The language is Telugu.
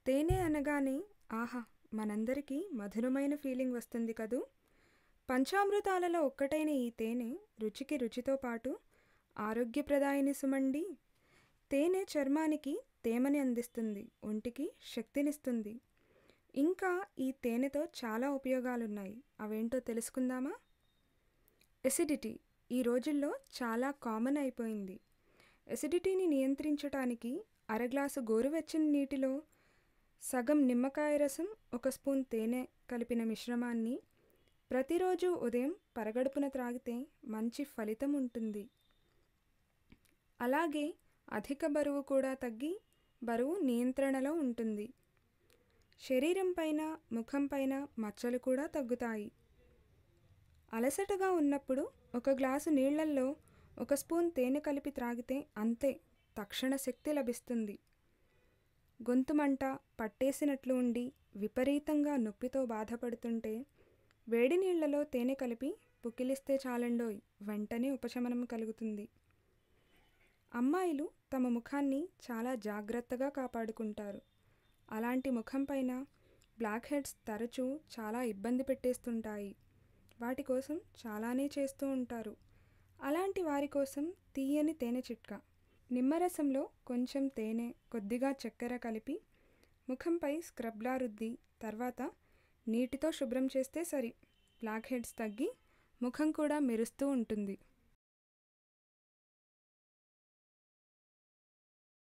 తేనె అనగానే ఆహా! మనందరికీ మధురమైన ఫీలింగ్ వస్తుంది కదూ! పంచామృతాలలో ఒక్కటైన ఈ తేనె రుచికి రుచితో పాటు ఆరోగ్యప్రదాయిని సుమండీ. తేనె చర్మానికి తేమని అందిస్తుంది, ఒంటికి శక్తినిస్తుంది. ఇంకా ఈ తేనెతో చాలా ఉపయోగాలున్నాయి. అవేంటో తెలుసుకుందామా? ఎసిడిటీ ఈ రోజుల్లో చాలా కామన్ అయిపోయింది. ఎసిడిటీని నియంత్రించటానికి అరగ్లాసు గోరువెచ్చని నీటిలో సగం నిమ్మకాయ రసం, 1 స్పూన్ తేనె కలిపిన మిశ్రమాన్ని ప్రతిరోజు ఉదయం పరగడుపున త్రాగితే మంచి ఫలితం ఉంటుంది. అలాగే అధిక బరువు కూడా తగ్గి బరువు నియంత్రణలో ఉంటుంది. శరీరం పైన, ముఖం పైన మచ్చలు కూడా తగ్గుతాయి. అలసటగా ఉన్నప్పుడు 1 గ్లాసు నీళ్లల్లో 1 స్పూన్ తేనె కలిపి త్రాగితే అంతే, తక్షణ శక్తి లభిస్తుంది. గొంతు మంట పట్టేసినట్లు ఉండి విపరీతంగా నొప్పితో బాధపడుతుంటే వేడి నీళ్లలో తేనె కలిపి పుక్కిలిస్తే చాలండోయ్, వెంటనే ఉపశమనం కలుగుతుంది. అమ్మాయిలు తమ ముఖాన్ని చాలా జాగ్రత్తగా కాపాడుకుంటారు. అలాంటి ముఖం పైన బ్లాక్ హెడ్స్ తరచూ చాలా ఇబ్బంది పెట్టేస్తుంటాయి. వాటి కోసం చాలానే చేస్తూ ఉంటారు. అలాంటి వారి కోసం తీయని తేనె చిట్కా. నిమ్మరసంలో కొంచెం తేనె, కొద్దిగా చక్కెర కలిపి ముఖంపై స్క్రబ్లా రుద్ది తర్వాత నీటితో శుభ్రం చేస్తే సరి. బ్లాక్ హెడ్స్ తగ్గి ముఖం కూడా మెరుస్తూ ఉంటుంది.